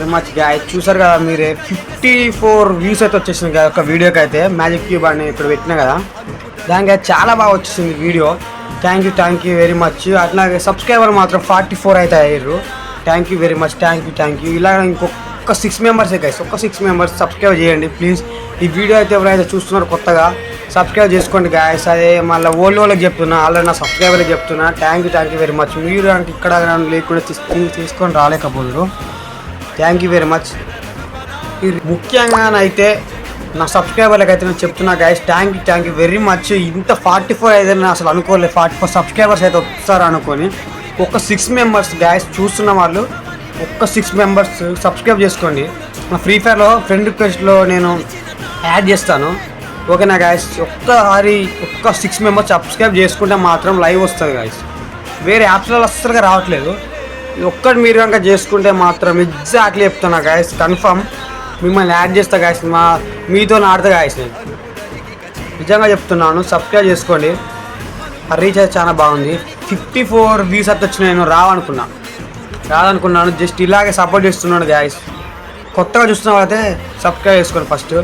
Very much guy. చూసారు కదా మీరే 54 వ్యూస్ అయితే వచ్చేసింది కదా ఒక వీడియోకి అయితే. మ్యాజిక్ క్యూబ్ అని ఇప్పుడు పెట్టినా కదా దానికి చాలా బాగా వచ్చేసింది video. Thank you very much. అట్లాగే సబ్స్క్రైబర్ మాత్రం 44 అయితే అయ్యారు. Thank you very much. Thank you. ఇలా ఇంకొక 6 మెంబర్సే గైస్, ఒక 6 మెంబర్స్ సబ్స్క్రైబ్ చేయండి ప్లీజ్. ఈ వీడియో అయితే ఎవరైతే చూస్తున్నారో కొత్తగా సబ్స్క్రైబ్ చేసుకోండి గాయస్. అదే మళ్ళీ వాళ్ళకి చెప్తున్నా, ఆల్రెడీ నా సబ్స్క్రైబర్కి చెప్తున్నా. Thank you very much. మీరు అంటే ఇక్కడ లేకుండా తీసుకొని రాలేకపోదురు. Thank you very much. ముఖ్యంగానైతే నా సబ్స్క్రైబర్లకు అయితే నేను చెప్తున్నా guys, thank you very much. ఇంత 44 అయితే నేను అసలు అనుకోలేదు, 44 సబ్స్క్రైబర్స్ అయితే వస్తారు అనుకొని. ఒక 6 మెంబర్స్ గైస్ చూస్తున్న వాళ్ళు, ఒక్క 6 మెంబర్స్ సబ్స్క్రైబ్ చేసుకోండి. నా ఫ్రీ ఫైర్లో ఫ్రెండ్ రిక్వెస్ట్లో నేను యాడ్ చేస్తాను, ఓకేనా గైస్. ఒక్క 6 మెంబర్స్ సబ్స్క్రైబ్ చేసుకుంటే మాత్రం లైవ్ వస్తుంది గైస్. వేరే యాప్స్లలో అస్సలుగా రావట్లేదు. ఒక్కటి మీరు కనుక చేసుకుంటే మాత్రం ఎగ్జాక్ట్లీ చెప్తున్నా గైస్, కన్ఫర్మ్ మిమ్మల్ని యాడ్ చేస్తా గైస్. మీతో ఆడతా గైస్. నేను నిజంగా చెప్తున్నాను, సబ్స్క్రైబ్ చేసుకోండి. రీచ్ అయితే చాలా బాగుంది. 54 వ్యూస్ అయితే వచ్చినాయి. నేను రాదనుకున్నాను, జస్ట్ ఇలాగే సపోర్ట్ చేస్తున్నాను గైస్. కొత్తగా చూస్తున్న వాళ్ళైతే సబ్స్క్రైబ్ చేసుకోండి ఫస్ట్.